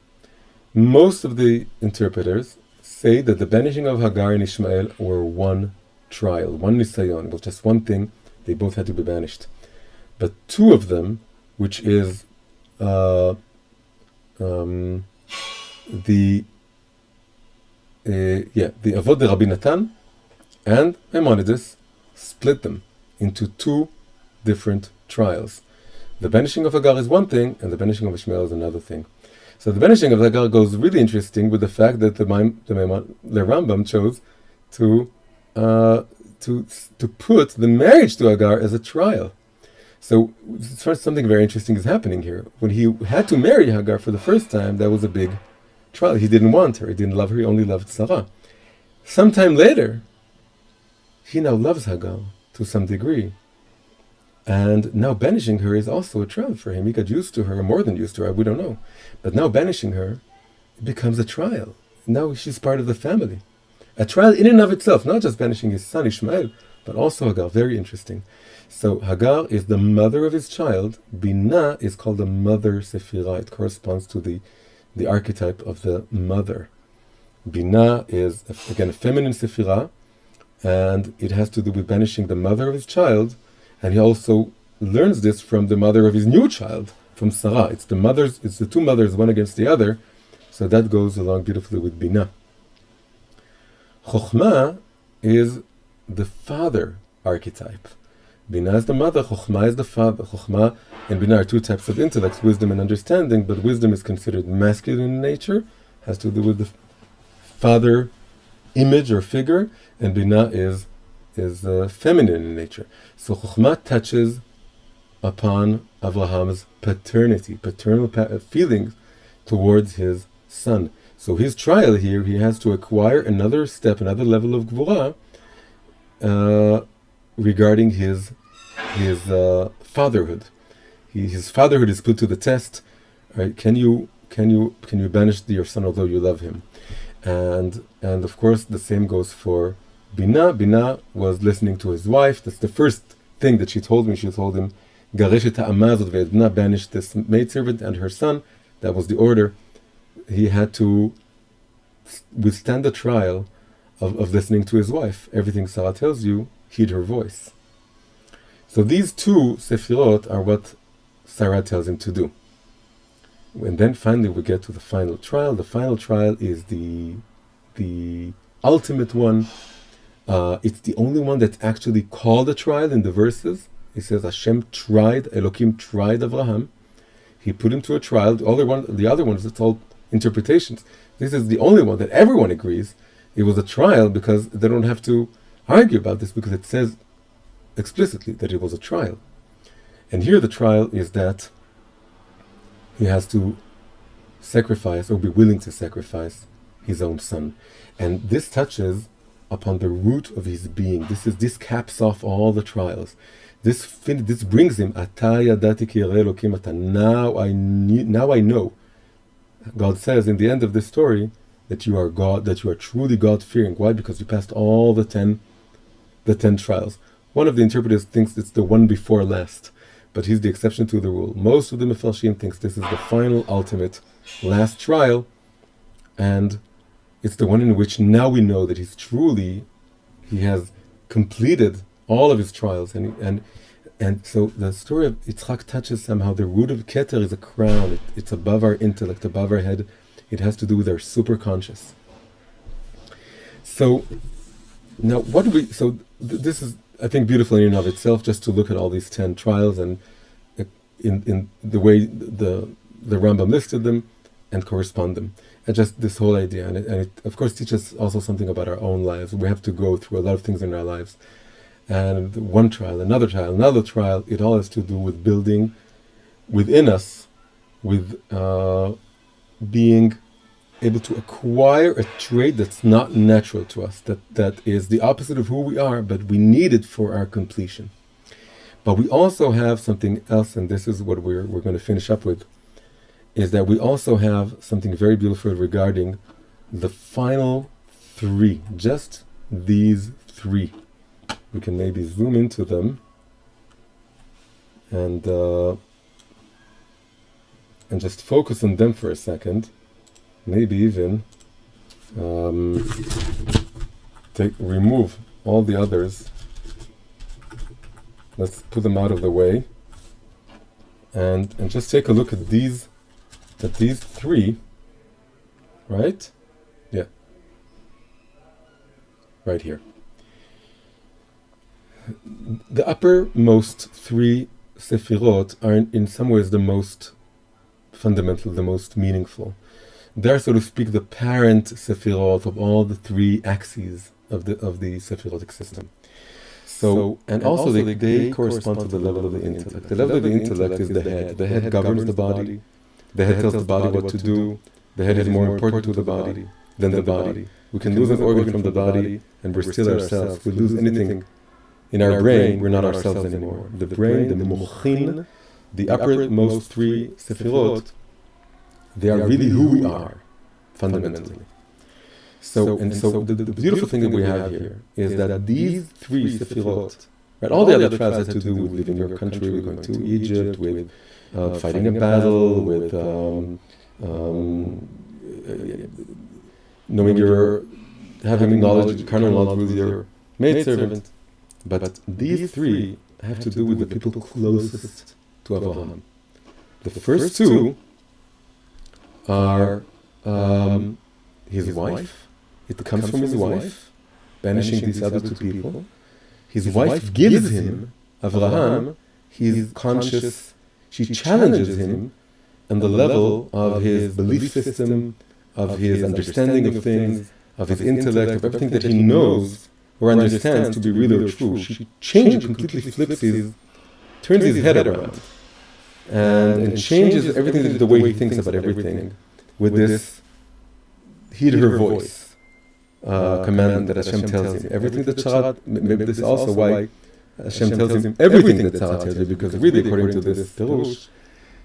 Most of the interpreters say that the banishing of Hagar and Ishmael were one trial, one nisayon. It was just one thing. They both had to be banished. But two of them, which is the Avod de Rabbi Natan and Maimonides, split them into two different trials. The banishing of Hagar is one thing, and the banishing of Ishmael is another thing. So the banishing of Hagar goes really interesting with the fact that the Rambam chose to put the marriage to Hagar as a trial. So first, something very interesting is happening here. When he had to marry Hagar for the first time, that was a big trial. He didn't want her. He didn't love her. He only loved Sarah. Sometime later, he now loves Hagar to some degree. And now banishing her is also a trial for him. He got used to her, more than used to her, we don't know. But now banishing her becomes a trial. Now she's part of the family. A trial in and of itself, not just banishing his son Ishmael, but also Hagar. Very interesting. So Hagar is the mother of his child. Binah is called the mother Sephirah. It corresponds to the archetype of the mother. Binah is, again, a feminine Sephirah, and it has to do with banishing the mother of his child, and he also learns this from the mother of his new child, from Sarah. It's the two mothers, one against the other, so that goes along beautifully with Binah. Chokhmah is the father archetype. Binah is the mother, Chokhmah is the father. Chokhmah and Binah are two types of intellects, wisdom and understanding, but wisdom is considered masculine in nature, has to do with the father image or figure, and Binah is feminine in nature. So Chokhmah touches upon Abraham's paternal feelings towards his son. So his trial here, he has to acquire another step, another level of Gvura regarding his fatherhood. His fatherhood is put to the test. Right? Can you banish your son although you love him? And of course the same goes for Binah. Binah was listening to his wife. That's the first thing that she told me. She told him, Garesh ha'ama zot ve'edna, banish this maidservant and her son. That was the order. He had to withstand the trial of listening to his wife. Everything Sarah tells you, heed her voice. So these two sefirot are what Sarah tells him to do. And then finally we get to the final trial. The final trial is the ultimate one. It's the only one that's actually called a trial in the verses. It says Elohim tried Abraham. He put him to a trial. The other ones, it's all interpretations. This is the only one that everyone agrees it was a trial, because they don't have to argue about this, because it says explicitly that it was a trial. And here the trial is that he has to sacrifice, or be willing to sacrifice, his own son. And this touches upon the root of his being. This caps off all the trials. This brings him, now I know. God says in the end of this story that you are God, that you are truly God-fearing. Why? Because you passed all the 10 trials. One of the interpreters thinks it's the one before last, but he's the exception to the rule. Most of the Mefarshim thinks this is the final, ultimate, last trial, and it's the one in which now we know that he has completed all of his trials, and so the story of Yitzchak touches somehow the root of Keter is a crown. It's above our intellect, above our head. It has to do with our superconscious. So now, this is, I think, beautiful in and of itself, just to look at all these 10 trials and in the way the Rambam listed them and correspond them, and just this whole idea, and it of course teaches also something about our own lives. We have to go through a lot of things in our lives, and one trial, another trial. It all has to do with building within us, with being able to acquire a trait that's not natural to us, that is the opposite of who we are, but we need it for our completion. But we also have something else, and this is what we're going to finish up with, is that we also have something very beautiful regarding the final 3, just these 3. We can maybe zoom into them and just focus on them for a second. Maybe even remove all the others. Let's put them out of the way, and just take a look at these 3, right? Yeah, right here. The uppermost 3 sefirot are in some ways the most fundamental, the most meaningful. They're, so to speak, the parent sefirot of all the 3 axes of the sephirotic system. So also they correspond to the level of the intellect. The level of the intellect is the head. The head governs the body. The head tells the body what to do. The head is more important to the body than the body. We can lose an organ from the body and we're still ourselves. If we lose anything in our brain, we're not ourselves anymore. The brain, the mochin, the uppermost 3 sefirot, they are really who we are, fundamentally. So the beautiful thing that we have here is that these 3 sefirot, right? All the other trials have to do with leaving your country, with going to Egypt, with fighting a battle, with knowing having knowledge, carnal knowledge with maidservant. But these three have to do with the people closest to Avraham. The first two are his wife. It comes from his wife, banishing these other two people. His wife gives him, Avraham, he's conscious, she challenges him on the level of his belief system, of his understanding of things, of his intellect, of everything that he knows or understands to be real or true. She changes, completely flips turns his head around, and changes everything, the way he thinks about everything, with this heed her voice command that Hashem tells him. Everything that Sarah, maybe this is also why Hashem tells him everything that Sarah tells you, because really, according to this Terush,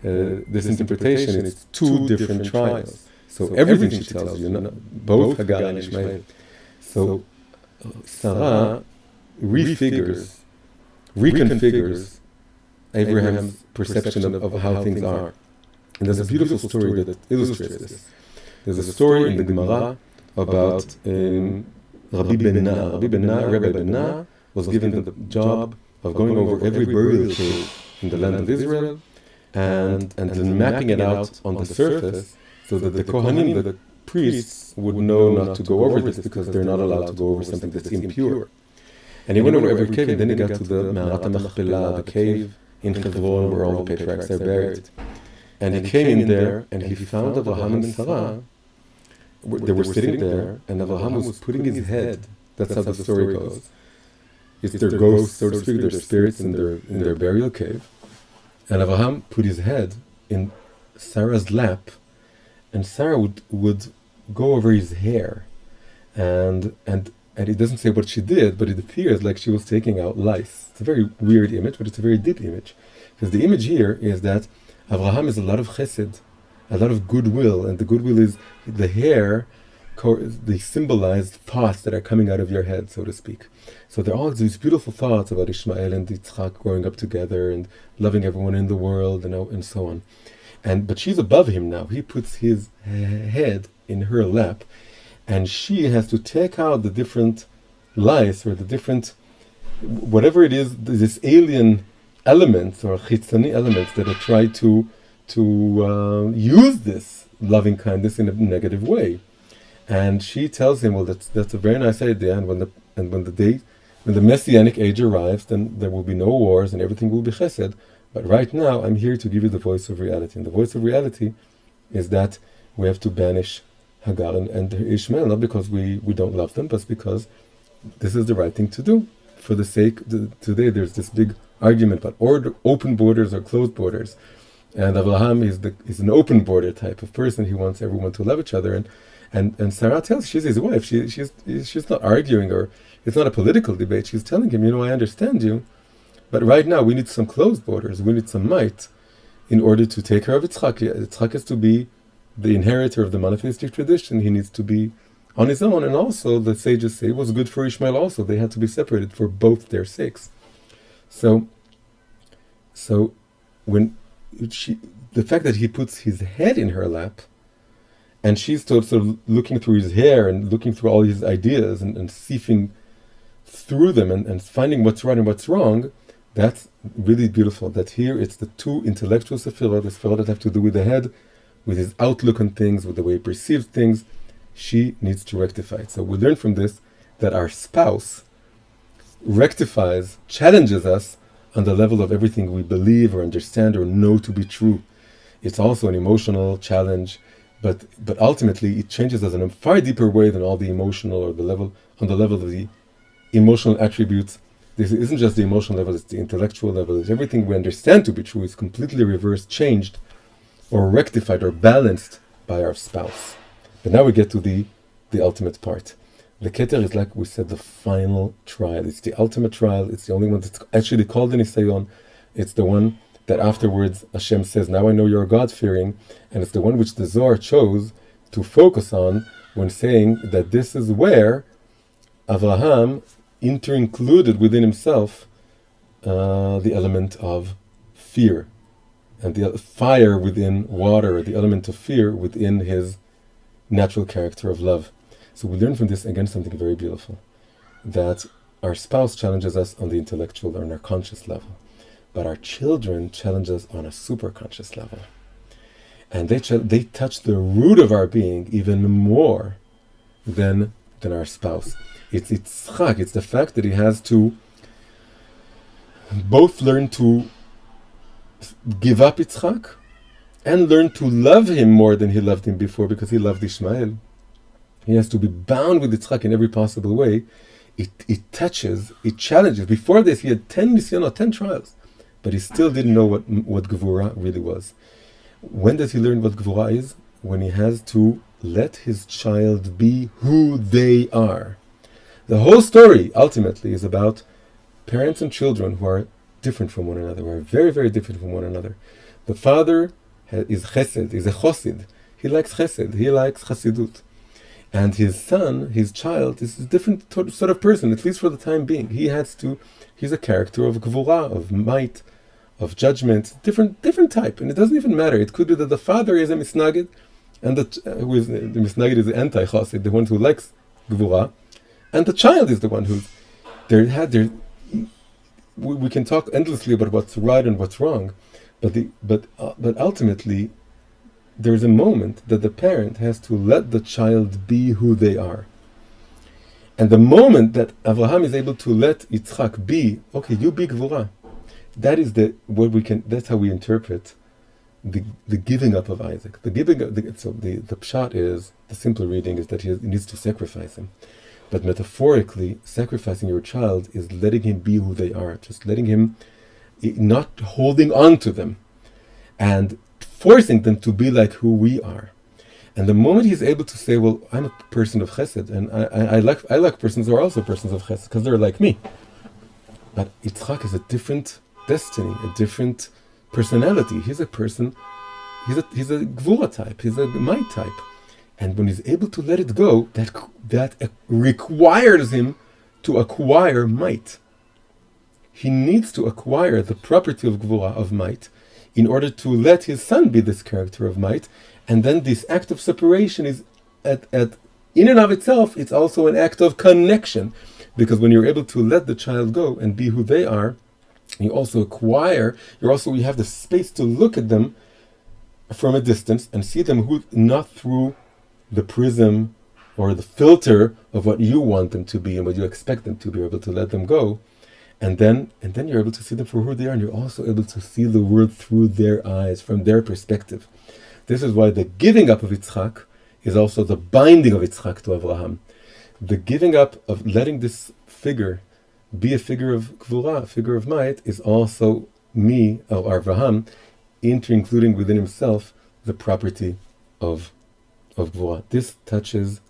this interpretation, it's two different trials. So everything she tells you, both Hagar and Ishmael. So Sarah reconfigures Abraham's perception of how things are. And there's a beautiful story that illustrates this. There's a story in the Gemara about Rabbi Ben-Na was given the job of going over every burial cave in the land of Israel and then mapping it out on the surface so that the Kohanim, the priests, would know not to go over this because they're not allowed to go over something that's impure. And he went over every cave, and then he got to the Me'arat HaMachpelah, the cave in Hebron where all the patriarchs are buried. And he came in there and he found Avraham and Sarah. They were sitting there, and Avraham was putting his head. That's how the story goes. It's their ghosts, so to speak, their spirits in their burial cave. And Avraham put his head in Sarah's lap, and Sarah would go over his hair, and it doesn't say what she did, but it appears like she was taking out lice. It's a very weird image, but it's a very deep image, because the image here is that Avraham is a lot of chesed, a lot of goodwill, and the goodwill is the hair. They symbolize thoughts that are coming out of your head, so to speak. So there are all these beautiful thoughts about Ishmael and Yitzchak growing up together and loving everyone in the world and so on. But she's above him now. He puts his head in her lap, and she has to take out the different lice or the different, whatever it is, this alien elements or chitzani elements that are trying to use this loving kindness in a negative way. And she tells him, well, that's a very nice idea, and when the Messianic age arrives, then there will be no wars and everything will be chesed. But right now, I'm here to give you the voice of reality. And the voice of reality is that we have to banish Hagar and Ishmael, not because we don't love them, but because this is the right thing to do. For the sake, today there's this big argument about open borders or closed borders. And Avraham is an open border type of person. He wants everyone to love each other. And Sarah tells, she's his wife. She's not arguing, or it's not a political debate. She's telling him, I understand you, but right now we need some closed borders. We need some might in order to take care of Yitzchak. Yitzchak is to be the inheritor of the monotheistic tradition. He needs to be on his own. And also, the sages say, it was good for Ishmael also. They had to be separated for both their sakes. So when the fact that he puts his head in her lap, and she's sort of looking through his hair and looking through all his ideas and sifting through them and finding what's right and what's wrong, that's really beautiful. That here it's the two intellectual sefirot, the sefirot that have to do with the head, with his outlook on things, with the way he perceives things. She needs to rectify it. So we learn from this that our spouse rectifies, challenges us on the level of everything we believe or understand or know to be true. It's also an emotional challenge, but ultimately it changes us in a far deeper way than all the emotional or on the level of the emotional attributes. This isn't just the emotional level, it's the intellectual level. It's everything we understand to be true is completely reversed, changed, or rectified or balanced by our spouse. But now we get to the ultimate part. The Keter is, like we said, the final trial. It's the ultimate trial. It's the only one that's actually called the Nisayon. It's the one that afterwards Hashem says, now I know you're God-fearing, and it's the one which the Zohar chose to focus on when saying that this is where Avraham included within himself the element of fear, and the fire within water, the element of fear within his natural character of love. So we learn from this, again, something very beautiful, that our spouse challenges us on the intellectual or on our conscious level, but our children challenge us on a super conscious level. And they touch the root of our being even more than our spouse. It's Yitzchak. It's the fact that he has to both learn to give up Yitzchak and learn to love him more than he loved him before, because he loved Ishmael. He has to be bound with Yitzchak in every possible way. It touches, it challenges. Before this, he had 10 nisyonot, 10 trials, but he still didn't know what Gevurah really was. When does he learn what Gevurah is? When he has to let his child be who they are. The whole story, ultimately, is about parents and children who are different from one another, who are very, very different from one another. The father is chesed, is a chosid. He likes chesed, he likes chasidut. And his son, his child, is a different sort of person, at least for the time being. He's a character of gevurah, of might, of judgment, different type. And it doesn't even matter. It could be that the father is a misnagid, and the misnagid is the anti-chosid, the one who likes gevurah, and the child is the one who's we can talk endlessly about what's right and what's wrong, but ultimately, there's a moment that the parent has to let the child be who they are. And the moment that Avraham is able to let Yitzchak be, okay, you be Gevurah, that's how we interpret the giving up of Isaac. The pshat is, the simple reading is that he needs to sacrifice him. But metaphorically, sacrificing your child is letting him be who they are, just letting him, not holding on to them, and forcing them to be like who we are. And the moment he's able to say, well, I'm a person of chesed, and I like persons who are also persons of chesed, because they're like me. But Yitzchak is a different destiny, a different personality. He's a person, he's a gvura type, he's a might type. And when he's able to let it go, that requires him to acquire might. He needs to acquire the property of gvura, of might, in order to let his son be this character of might. And then this act of separation is, in and of itself, it's also an act of connection. Because when you're able to let the child go and be who they are, you have the space to look at them from a distance and see them not through the prism or the filter of what you want them to be and what you expect them to be, able to let them go. And then you're able to see them for who they are, and you're also able to see the world through their eyes, from their perspective. This is why the giving up of Yitzchak is also the binding of Yitzchak to Avraham. The giving up of letting this figure be a figure of gvura, a figure of might, is also Avraham, including within himself the property of gvura. This touches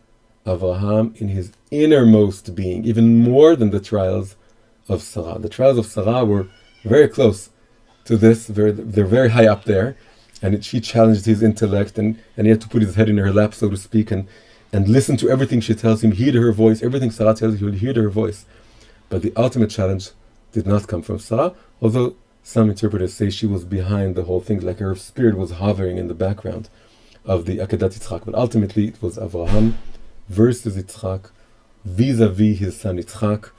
Avraham in his innermost being, even more than the trials of Sarah. The trials of Sarah were very close to this. They're very high up there, and she challenged his intellect, and he had to put his head in her lap, so to speak, and listen to everything she tells him, heed her voice. Everything Sarah tells you, he'll heed her voice. But the ultimate challenge did not come from Sarah, although some interpreters say she was behind the whole thing, like her spirit was hovering in the background of the Akedat Yitzchak. But ultimately it was Avraham versus Yitzchak, vis-a-vis his son Yitzchak,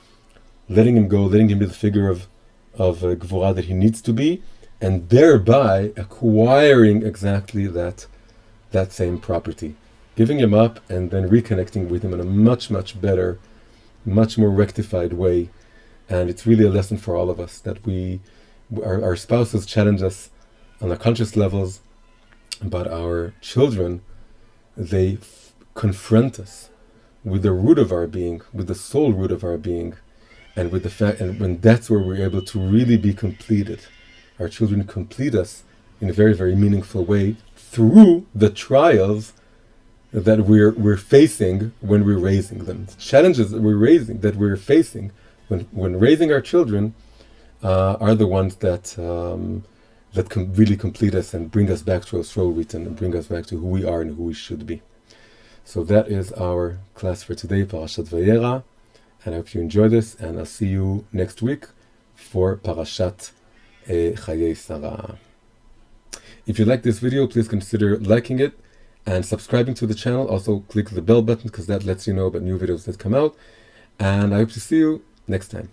letting him go, letting him be the figure of Gvurah that he needs to be, and thereby acquiring exactly that same property. Giving him up and then reconnecting with him in a much, much better, much more rectified way. And it's really a lesson for all of us that our spouses challenge us on the conscious levels, but our children, they confront us with the root of our being, with the soul root of our being, and with the fact, and when that's where we're able to really be completed. Our children complete us in a very, very meaningful way through the trials that we're facing when we're raising them. The challenges that we're facing when raising our children are the ones that really complete us and bring us back to our soul written and bring us back to who we are and who we should be. So that is our class for today, Parashat Vayera, and I hope you enjoy this, and I'll see you next week for Parashat Chayei Sarah. If you like this video, please consider liking it and subscribing to the channel. Also click the bell button, because that lets you know about new videos that come out. And I hope to see you next time.